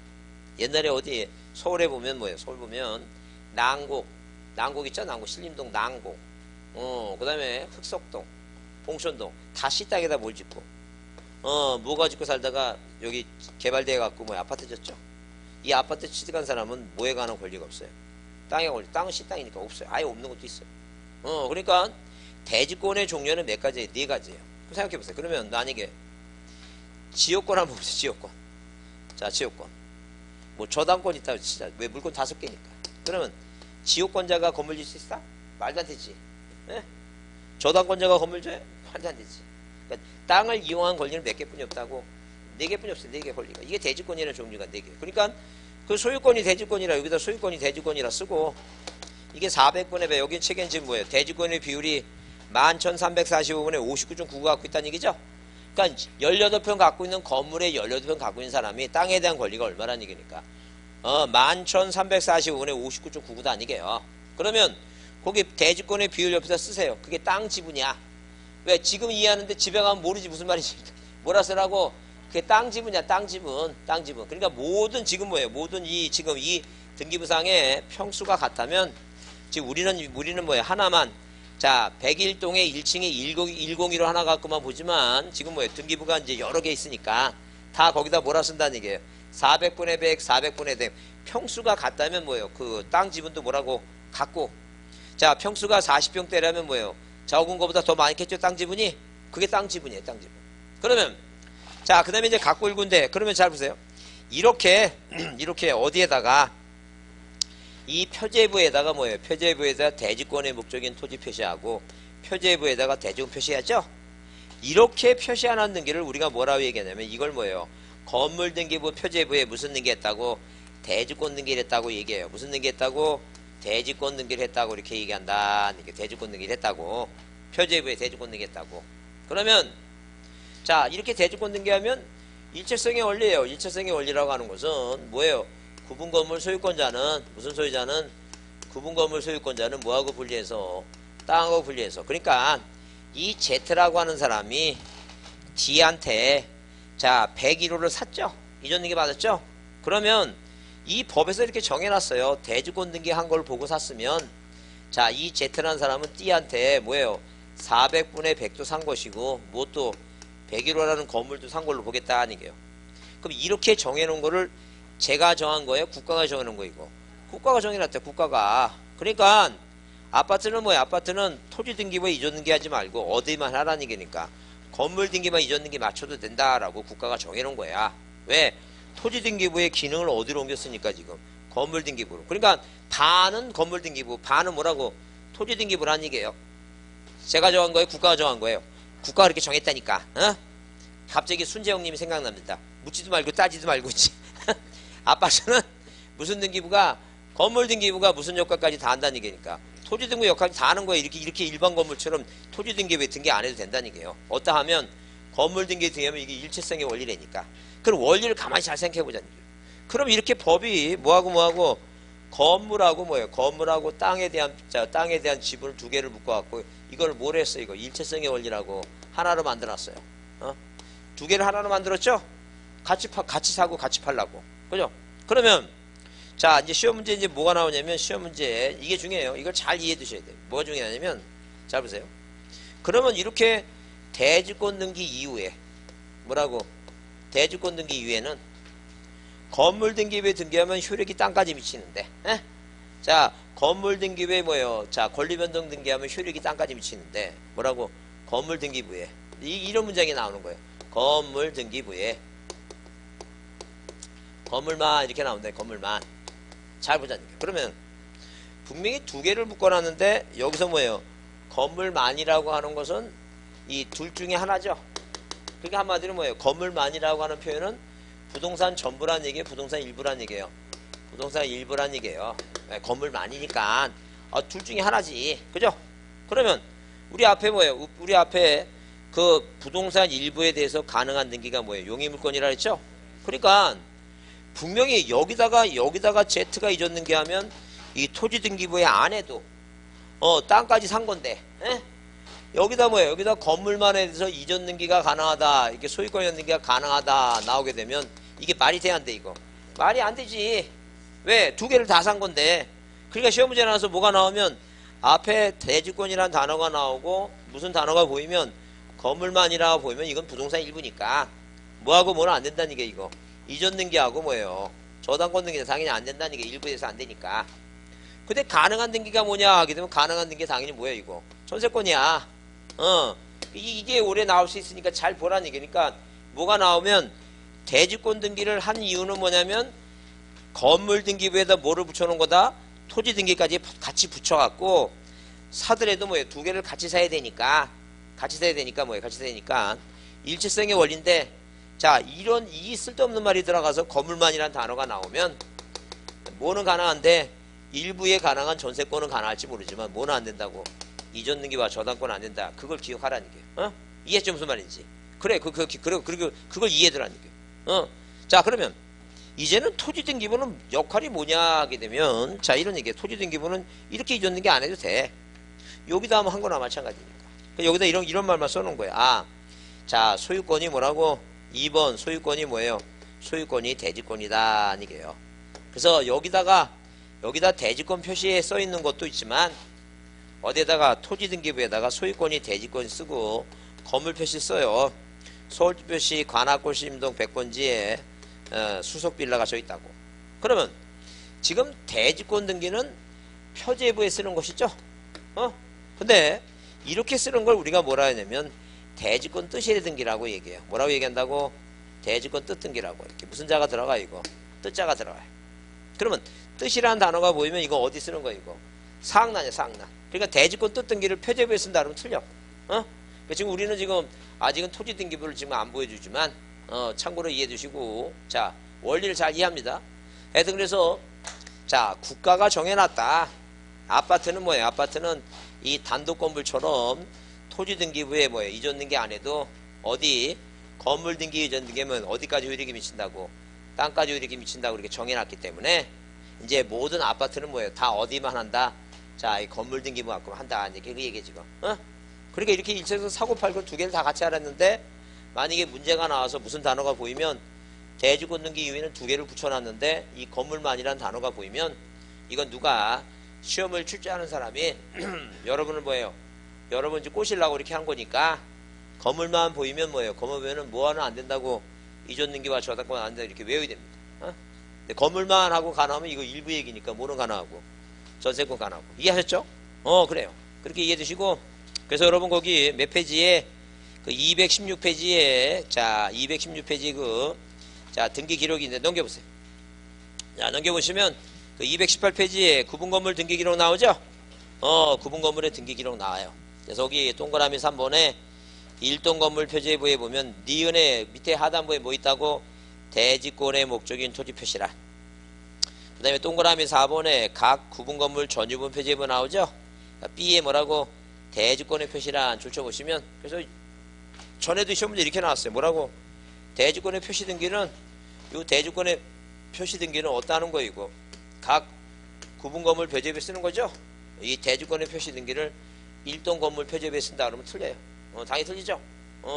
옛날에 어디 서울에 보면 뭐예요? 서울 보면 난곡 있죠? 난곡 신림동 난곡 그 다음에 흑석동 봉천동 다 시 땅에다 뭘 짓고 뭐가 짓고 살다가 여기 개발돼 갖고 아파트 졌죠? 이 아파트 취득한 사람은 뭐에 관한 권리가 없어요. 땅에 권리. 땅은 시 땅이니까 없어요. 아예 없는 것도 있어요. 그러니까 대지권의 종류는 몇 가지예요? 4가지예요. 생각해보세요. 그러면 만약에 지역권 한번 보세요. 지역권. 자, 지역권. 뭐 저당권 있다 치자. 왜 물건 5개니까. 그러면 지역권자가 건물 질 수 있어? 말도 안 되지. 네? 저당권자가 건물 줘요? 말도 안 되지. 그러니까 땅을 이용한 권리는 몇 개뿐이 없다고? 4개뿐이 없어요. 4개 권리가. 이게 대지권이라는 종류가 4개. 그러니까 그 소유권이 대지권이라 여기다 소유권이 대지권이라 쓰고 이게 400분의 배. 여기 책엔 지금 뭐예요? 대지권의 비율이 11,345분의 59.99 갖고 있다는 얘기죠? 그러니까 18평 갖고 있는 건물에 18평 갖고 있는 사람이 땅에 대한 권리가 얼마라는 얘기니까 11,345분의 59.99도 아니게요. 그러면 거기 대지권의 비율 옆에다 쓰세요. 그게 땅 지분이야. 왜? 지금 이해하는데 집에 가면 모르지 무슨 말인지. 뭐라 쓰라고? 그게 땅 지분이야. 땅 지분. 땅 지분. 그러니까 모든 지금 뭐예요? 모든 지금 이 등기부상의 평수가 같다면 지금 우리는 뭐예요? 하나만. 자, 101동에 1층에 101로 하나 갖고만 보지만 지금 뭐예요? 등기부가 이제 여러 개 있으니까 다 거기다 몰아 쓴다는 얘기예요. 400분의 100, 400분의 100. 평수가 같다면 뭐예요? 그 땅 지분도 뭐라고? 같고. 자, 평수가 40평대라면 뭐예요? 적은 거보다 더 많겠죠? 땅 지분이? 그게 땅 지분이에요. 땅 지분. 그러면 자, 그 다음에 이제 갖고 1군데. 그러면 잘 보세요. 이렇게 어디에다가 이 표제부에다가 뭐예요? 표제부에다가 대지권의 목적인 토지 표시하고 표제부에다가 대지권 표시하죠? 이렇게 표시하는 등기를 우리가 뭐라고 얘기하냐면 이걸 뭐예요? 건물 등기부 표제부에 무슨 등기했다고? 대지권 등기를 했다고 얘기해요. 무슨 등기했다고? 대지권 등기를 했다고 이렇게 얘기한다. 이게 대지권 등기를 했다고. 표제부에 대지권 등기했다고. 그러면 자, 이렇게 대지권 등기하면 일체성의 원리예요. 일체성의 원리라고 하는 것은 뭐예요? 구분건물 소유권자는 무슨 소유자는 구분건물 소유권자는 뭐하고 분리해서 땅하고 분리해서. 그러니까 이 Z라고 하는 사람이 D한테 자 101호를 샀죠. 이전 등기 받았죠. 그러면 이 법에서 이렇게 정해놨어요. 대지권 등기한 걸 보고 샀으면 자 이 Z라는 사람은 D한테 뭐예요? 400분의 100도 산 것이고 뭐 또 101호라는 건물도 산 걸로 보겠다는 얘기예요. 그럼 이렇게 정해놓은 거를 제가 정한 거예요? 국가가 정해놓은 거이고. 국가가 정해놨대. 국가가. 그러니까 아파트는 뭐야? 아파트는 토지 등기부에 이전 등기하지 말고 어디만 하라는 얘기니까 건물 등기만 이전 등기 맞춰도 된다라고 국가가 정해놓은 거야. 왜? 토지 등기부의 기능을 어디로 옮겼으니까 지금 건물 등기부로. 그러니까 반은 건물 등기부, 반은 뭐라고? 토지 등기부라는 얘기예요. 제가 정한 거예요? 국가가 정한 거예요? 국가가 그렇게 정했다니까. 어? 갑자기 순재형님이 생각납니다. 묻지도 말고 따지도 말고. 아파트는 무슨 등기부가 건물 등기부가 무슨 역할까지 다 한다는 얘기니까 토지 등기부 역할이 다 하는 거예요. 이렇게 일반 건물처럼 토지 등기부에 등기 안 해도 된다는 얘기예요. 어떠 하면 건물 등기에 등기하면 이게 일체성의 원리라니까. 그럼 원리를 가만히 잘 생각해 보자는 거예요. 그럼 이렇게 법이 뭐하고 건물하고 뭐예요? 건물하고 땅에 대한 지분을 두 개를 묶어 갖고 이걸 뭘 했어? 이거 일체성의 원리라고 하나로 만들었어요. 어? 두 개를 하나로 만들었죠? 같이 사고 같이 팔라고. 그죠? 그러면 자 이제 시험 문제 이제 뭐가 나오냐면 시험 문제 이게 중요해요. 이걸 잘 이해해 두셔야 돼요. 뭐가 중요하냐면 잘 보세요. 그러면 이렇게 대지권 등기 이후에 뭐라고? 대지권 등기 이후에는 건물 등기부에 등기하면 효력이 땅까지 미치는데. 에? 자 건물 등기부에 뭐예요? 자 권리변동 등기하면 효력이 땅까지 미치는데 뭐라고? 건물 등기부에 이런 문장이 나오는 거예요. 건물 등기부에 건물만 이렇게 나온다. 건물만. 잘 보자니까. 그러면 분명히 두 개를 묶어놨는데 여기서 뭐예요? 건물만이라고 하는 것은 이 둘 중에 하나죠. 그러니까 한마디로 뭐예요? 건물만이라고 하는 표현은 부동산 전부란 얘기예요? 부동산 일부란 얘기예요? 부동산 일부란 얘기예요. 네, 건물만이니까 둘 중에 하나지. 그죠? 그러면 우리 앞에 뭐예요? 우리 앞에 그 부동산 일부에 대해서 가능한 등기가 뭐예요? 용의물권이라 했죠? 그러니까 분명히 여기다가 Z가 이전 등기하면 이 토지 등기부에 안 해도 땅까지 산 건데 에? 여기다 뭐예요? 여기다 건물만 해서 이전 등기가 가능하다. 이렇게 소유권 이전 등기가 가능하다 나오게 되면 이게 말이 돼야 안 돼 이거? 말이 안 되지. 왜? 두 개를 다 산 건데. 그러니까 시험 문제 나와서 뭐가 나오면 앞에 대지권이라는 단어가 나오고 무슨 단어가 보이면 건물만이라고 보이면 이건 부동산 일부니까 뭐하고 뭐는 안 된다는 게 이거. 이전 등기하고 뭐예요? 저당권 등기는 당연히 안 된다는 게 일부에서 안 되니까. 근데 가능한 등기가 뭐냐 하게 되면 가능한 등기 당연히 뭐예요 이거? 전세권이야. 이게 올해 나올 수 있으니까 잘 보라는 얘기니까 뭐가 나오면 대지권 등기를 한 이유는 뭐냐면 건물 등기부에다 뭐를 붙여놓은 거다? 토지 등기까지 같이 붙여갖고 사더라도 뭐예요? 두 개를 같이 사야 되니까 뭐예요? 같이 사야 되니까 일체성의 원리인데 자 이런 이 쓸데없는 말이 들어가서 건물만이라는 단어가 나오면 뭐는 가능한데 일부에 가능한 전세권은 가능할지 모르지만 뭐는 안 된다고? 이전 등기와 저당권 안 된다. 그걸 기억하라는 게. 이해했죠? 무슨 말인지. 그래, 그걸 이해해두라는 게. 자, 그러면 이제는 토지 등기부는 역할이 뭐냐 하게 되면 자, 이런 얘기예요. 토지 등기부는 이렇게 이전 등기 안 해도 돼. 여기다 하면 한 거나 마찬가지니까. 여기다 이런 말만 써놓은 거야. 자, 소유권이 뭐라고? 2번 소유권이 뭐예요? 소유권이 대지권이다. 이게요. 그래서 여기다가 여기다 대지권 표시에 써 있는 것도 있지만 어디에다가 토지등기부에다가 소유권이 대지권 쓰고 건물 표시 써요. 서울표시 관악골시임동 백번지에 수속 빌라가 져 있다고. 그러면 지금 대지권 등기는 표제부에 쓰는 것이죠. 근데 이렇게 쓰는 걸 우리가 뭐라 하냐면 대지권 뜻실의 등기라고 얘기해요. 뭐라고 얘기한다고? 대지권 뜻 등기라고. 이렇게 무슨 자가 들어가 이거? 뜻자가 들어가요. 그러면 뜻이라는 단어가 보이면 이거 어디 쓰는 거야 이거? 사항란이야 사항란. 그러니까 대지권 뜻 등기를 표제부에 쓴다 그러면 틀려. 그러니까 지금 우리는 지금 아직은 토지 등기부를 지금 안 보여주지만 참고로 이해해 주시고 자 원리를 잘 이해합니다. 하여튼 그래서 자 국가가 정해놨다. 아파트는 뭐예요? 아파트는 이 단독 건물처럼 토지 등기부에 뭐예요? 이전 등기 안 해도 어디 건물 등기 이전 등기면 어디까지 효력이 미친다고 땅까지 효력이 미친다고 이렇게 정해놨기 때문에 이제 모든 아파트는 뭐예요? 다 어디만 한다? 자, 이 건물 등기부 갖고 한다. 이제 그 얘기 지금. 그러니까 이렇게 일체에서 사고 팔고 두 개를 다 같이 알았는데 만약에 문제가 나와서 무슨 단어가 보이면 대지권 등기 이후에는 두 개를 붙여놨는데 이 건물만이라는 단어가 보이면 이건 누가 시험을 출제하는 사람이 여러분을 뭐예요? 여러분 이제 꼬시려고 이렇게 한 거니까 건물만 보이면 뭐예요? 건물 보면은 뭐하는 안 된다고 이전 등기와 저작권 안 된다 이렇게 외워야 됩니다. 근데 건물만 하고 가나하면 이거 일부 얘기니까 뭐는 가나하고 전세권 가나하고 이해하셨죠? 그래요. 그렇게 이해해 주시고 그래서 여러분 거기 몇 페이지에 그 216페이지에 자 216페이지 자 등기 기록인데 넘겨보세요. 자 넘겨보시면 그 218페이지에 구분 건물 등기 기록 나오죠? 구분 건물의 등기 기록 나와요. 그래서 여기 동그라미 3번에 1동 건물 표제부에 보면 니은의 밑에 하단부에 뭐 있다고? 대지권의 목적인 토지 표시란. 그 다음에 동그라미 4번에 각 구분 건물 전유분 표제부 나오죠? B에 뭐라고? 대지권의 표시란 줄쳐보시면 그래서 전에도 시험 문제 이렇게 나왔어요. 뭐라고? 대지권의 표시 등기는 이 대지권의 표시 등기는 어떠하는 거이고 각 구분 건물 표제부에 쓰는 거죠? 이 대지권의 표시 등기를 1동 건물 표제부에 쓴다 그러면 틀려요. 당연히 틀리죠?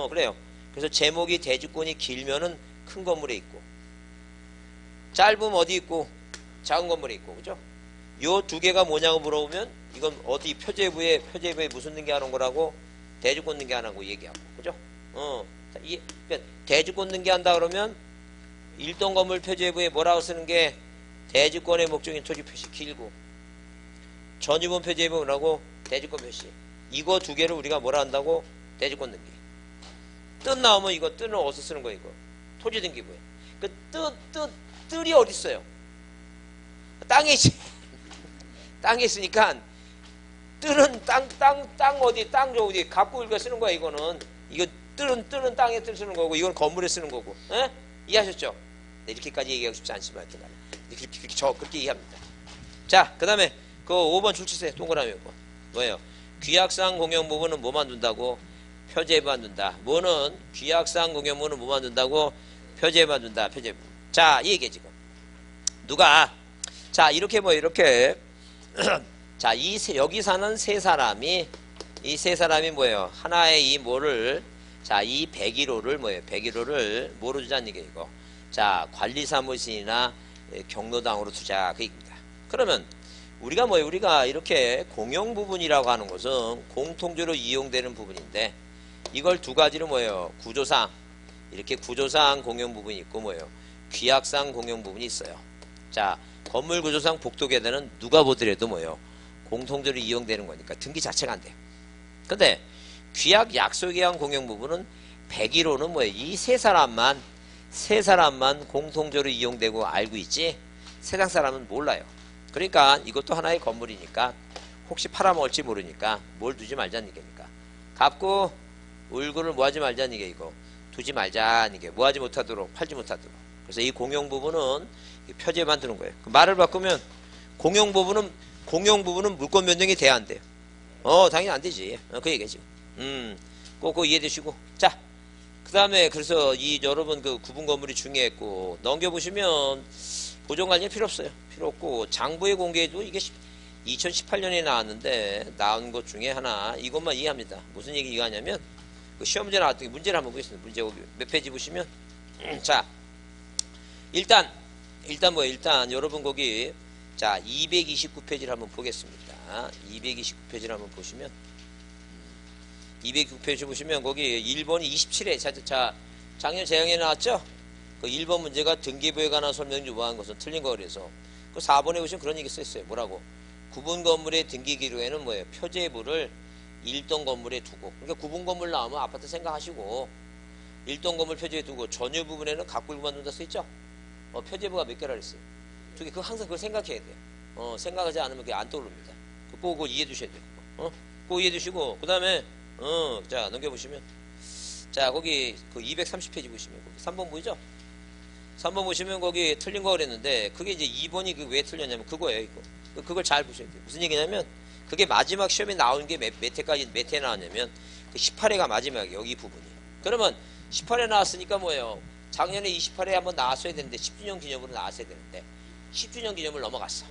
그래요. 그래서 제목이 대지권이 길면은 큰 건물에 있고 짧으면 어디 있고 작은 건물에 있고 그죠? 요 두 개가 뭐냐고 물어보면 이건 어디 표제부에 무슨 등기하는 거라고? 대지권 등기하는 거 얘기하고 그죠? 그러니까 대지권 등기한다 그러면 1동 건물 표제부에 뭐라고 쓰는 게 대지권의 목적인 토지 표시 길고 전유분 표제부에 뭐라고? 대지권 표시. 이거 두 개를 우리가 뭐라 한다고? 대지권 등기. 뜻 나오면 이거 뜻은 어디서 쓰는 거야 이거? 토지 등기부에. 그 뜰이 어디 있어요? 땅에 있지. 땅에 있으니까 뜰은 땅 어디 갖고 읽어 쓰는 거야 이거는. 이거 뜰은 땅에 뜰 쓰는 거고 이건 건물에 쓰는 거고. 에? 이해하셨죠? 네, 이렇게까지 얘기하고 싶지 않지만 하여튼 그렇게 이해합니다. 자, 그 다음에 그 5번 출치세 동그라미 5번. 뭐예요? 규약상 공용 부분은 뭐만 둔다고? 표제부만 둔다. 뭐는 규약상 공용부는 뭐만 둔다고? 표제부만 둔다. 표제부. 자, 이 얘기해 지금. 누가 자 이렇게 자 여기 사는 세 사람이 이 세 사람이 뭐예요? 하나의 이 뭐를 자 이 101호를 뭐예요? 101호를 뭐로 주자는 게 이거. 자 관리사무실이나 경로당으로 투자 그 얘기입니다. 그러면 우리가 뭐예요? 우리가 이렇게 공용 부분이라고 하는 것은 공통적으로 이용되는 부분인데 이걸 두 가지로 뭐예요? 구조상 이렇게 구조상 공용 부분이 있고 뭐예요? 규약상 공용 부분이 있어요. 자 건물 구조상 복도계단은 누가 보더라도 뭐예요? 공통적으로 이용되는 거니까 등기 자체가 안 돼요. 근데 규약 약속에 의한 공용 부분은 101호는 뭐예요? 이 세 사람만 공통적으로 이용되고 알고 있지 세상 사람은 몰라요. 그러니까 이것도 하나의 건물이니까 혹시 팔아먹을지 모르니까 뭘 두지 말자는 얘기니까 갚고 울고를 뭐하지 말자는 얘기 이거 두지 말자는 얘기 뭐하지 못하도록 팔지 못하도록. 그래서 이 공용 부분은 표제만 두는 거예요. 그 말을 바꾸면 공용 부분은 물권 변경이 돼야 안 돼요. 당연히 안 되지. 그 얘기지. 꼭 이해되시고. 자, 그 다음에 그래서 이 여러분 그 구분 건물이 중요했고 넘겨보시면 보존관리 필요 없어요. 필요 없고 장부의 공개도 이게 2018년에 나왔는데 나온 것 중에 하나 이것만 이해합니다. 무슨 얘기 이해하냐면 그 시험 문제 나왔던 게 문제를 한번 보겠습니다. 문제 몇 페이지 보시면 자 일단 여러분 거기 자, 229페이지를 한번 보겠습니다. 229페이지를 한번 보시면 229페이지 보시면 거기 1번이 27회 자, 작년 재앙에 나왔죠? 그 1번 문제가 등기부에 관한 설명 중 뭐한 것은 틀린 거 그래서 그 4번에 보시면 그런 얘기 써있어요. 뭐라고? 구분 건물의 등기 기록에는 뭐예요? 표제부를 1동 건물에 두고, 그러니까 구분 건물 나오면 아파트 생각하시고 1동 건물 표제에 두고 전유 부분에는 각불구만 둔다 써있죠? 표제부가 몇 개라 그랬어요? 2개. 그거 항상 그걸 생각해야 돼요. 생각하지 않으면 그게 안 떠오릅니다. 그거 이해해 두셔야 돼요. 그거 이해해 두시고 그 다음에 자 넘겨보시면 자 거기 그 230페이지 보시면 거기 3번 보이죠? 3번 보시면 거기 틀린 거 그랬는데 그게 이제 2번이 그 왜 틀렸냐면 그거예요. 이거 그걸 잘 보셔야 돼요. 무슨 얘기냐면 그게 마지막 시험에 나온 게 몇 회에 나왔냐면 그 18회가 마지막이에요. 여기 부분이. 그러면 18회 나왔으니까 뭐예요? 작년에 28회 한번 나왔어야 되는데 10주년 기념으로 나왔어야 되는데 10주년 기념을 넘어갔어.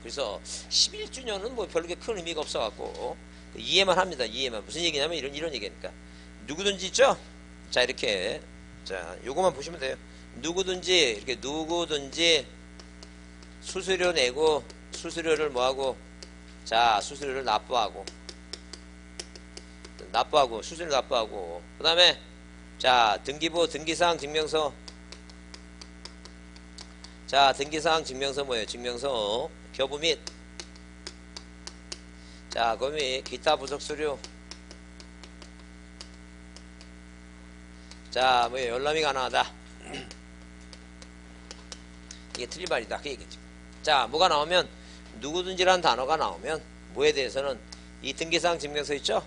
그래서 11주년은 뭐 별로 큰 의미가 없어갖고 이해만 합니다. 이해만. 무슨 얘기냐면 이런 얘기니까 누구든지 있죠? 자 이렇게 자 요거만 보시면 돼요. 누구든지 수수료 내고 수수료를 뭐하고 자 수수료를 납부하고 수수료 납부하고 그 다음에 자 등기부 등기사항 증명서 자 등기사항 증명서 뭐예요? 증명서 교부 및 자 그 및 기타 부속수료 자 뭐예요? 열람이 가능하다. 이게 틀린 말이다. 그 얘기죠. 자 뭐가 나오면 누구든지라는 단어가 나오면 뭐에 대해서는 이 등기사항 증명서 있죠?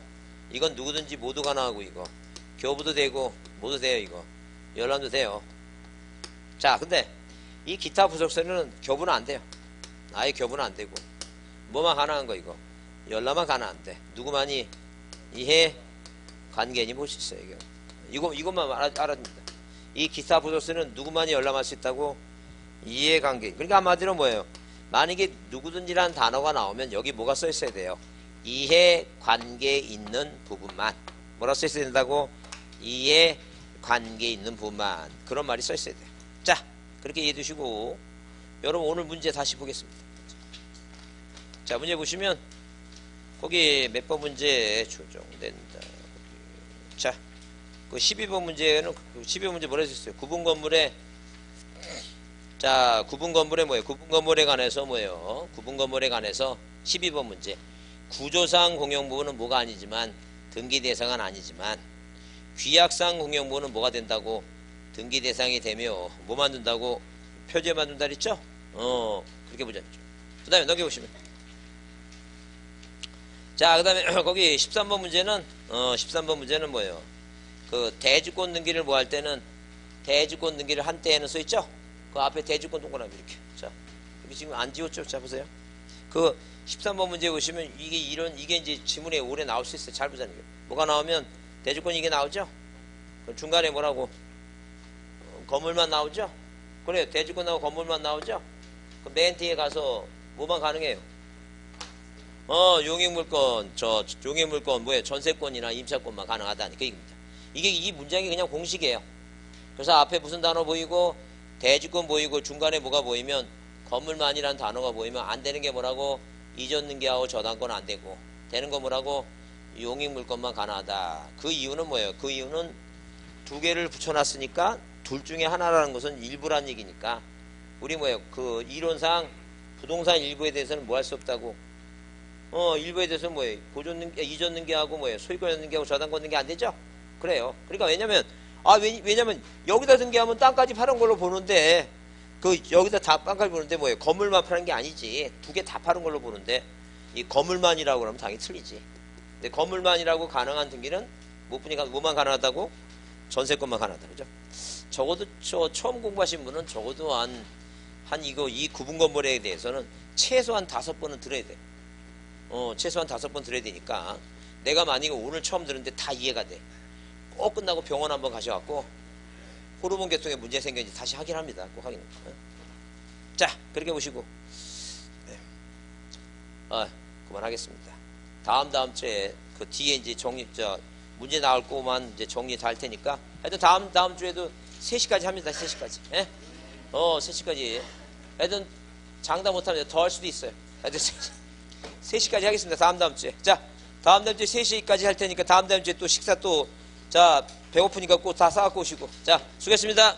이건 누구든지 모두 가능하고 이거 교부도 되고 모두 돼요. 이거 열람도 돼요. 자 근데 이 기타 부속서류는 교부는 안 돼요. 아예 교부는 안 되고 뭐만 가능한 거 이거 열람만 가능한데 누구만이 이해 관계인이 볼 수 있어요. 이것만 알아줍니다. 이 기타 부속서류는 누구만이 열람할 수 있다고 이해관계. 그러니까 한마디로 뭐예요? 만약에 누구든지라는 단어가 나오면 여기 뭐가 써 있어야 돼요? 이해관계 있는 부분만. 뭐라 써 있어야 된다고? 이해관계 있는 부분만. 그런 말이 써 있어야 돼요. 자 그렇게 이해해 두시고 여러분 오늘 문제 다시 보겠습니다. 자 문제 보시면 거기 몇 번 문제 조정된다. 자 그 12번 문제는 12번 문제 뭐라 했어요? 구분 건물에 자 구분 건물에 뭐예요? 구분 건물에 관해서 뭐예요? 구분 건물에 관해서 12번 문제 구조상 공용부분은 뭐가 아니지만 등기 대상은 아니지만 규약상 공용부분은 뭐가 된다고? 등기 대상이 되며 뭐 만든다고? 표제 만든다 그랬죠? 그렇게 보자. 그 다음에 넘겨보시면 자 그 다음에 거기 13번 문제는 13번 문제는 뭐예요? 그 대주권 등기를 뭐 할 때는 대주권 등기를 한 때에는 써있죠? 그 앞에 대주권 동그라미 이렇게. 자, 여기 지금 안 지웠죠? 자, 보세요. 그 13번 문제 보시면 이게 이제 지문에 오래 나올 수 있어요. 잘 보자는 게. 뭐가 나오면 대주권 이게 나오죠? 그럼 중간에 뭐라고? 건물만 나오죠? 그래요. 대주권 나오고 건물만 나오죠? 그럼 맨 뒤에 가서 뭐만 가능해요? 용익물권, 용익물권, 뭐예요? 전세권이나 임차권만 가능하다니. 그 얘기입니다. 이 문장이 그냥 공식이에요. 그래서 앞에 무슨 단어 보이고, 대주권 보이고, 중간에 뭐가 보이면, 건물만이라는 단어가 보이면 안 되는 게 뭐라고? 이전 등기하고 저당권 안 되고, 되는 거 뭐라고? 용익물권만 가능하다. 그 이유는 뭐예요? 그 이유는 두 개를 붙여놨으니까 둘 중에 하나라는 것은 일부란 얘기니까, 우리 뭐예요? 그 이론상 부동산 일부에 대해서는 뭐 할 수 없다고? 일부에 대해서는 뭐예요? 보존 등기, 이전 등기하고 뭐예요? 소유권 등기하고 저당권 등기 안 되죠? 그래요. 그러니까 왜냐면 여기다 등기하면 땅까지 파는 걸로 보는데 여기다 다 땅까지 보는데 뭐예요? 건물만 파는 게 아니지. 두 개 다 파는 걸로 보는데 이 건물만이라고 그러면 당연히 틀리지. 근데 건물만이라고 가능한 등기는 뭐만 가능하다고? 전세권만 가능하다. 그죠? 적어도 처음 공부하신 분은 적어도 이 구분 건물에 대해서는 최소한 5번은 들어야 돼. 최소한 5번 들어야 되니까 내가 만약에 오늘 처음 들었는데 다 이해가 돼. 꼭 끝나고 병원 한번 가셔갖고 호르몬 계통에 문제 생겼는지 다시 확인합니다. 꼭 확인. 자, 그렇게 보시고 네. 그만하겠습니다. 다음 주에 그 뒤에 이제 문제 나올 거만 이제 정리 다 할 테니까 하여튼 다음 주에도 3시까지 합니다. 3시까지. 예? 3시까지. 하여튼 장담 못하면 더 할 수도 있어요. 3시까지 하겠습니다. 다음 주에. 자, 다음 주에 3시까지 할 테니까 다음 주에 또 식사 또, 자, 배고프니까 꼭 다 싸갖고 오시고. 자, 수고했습니다.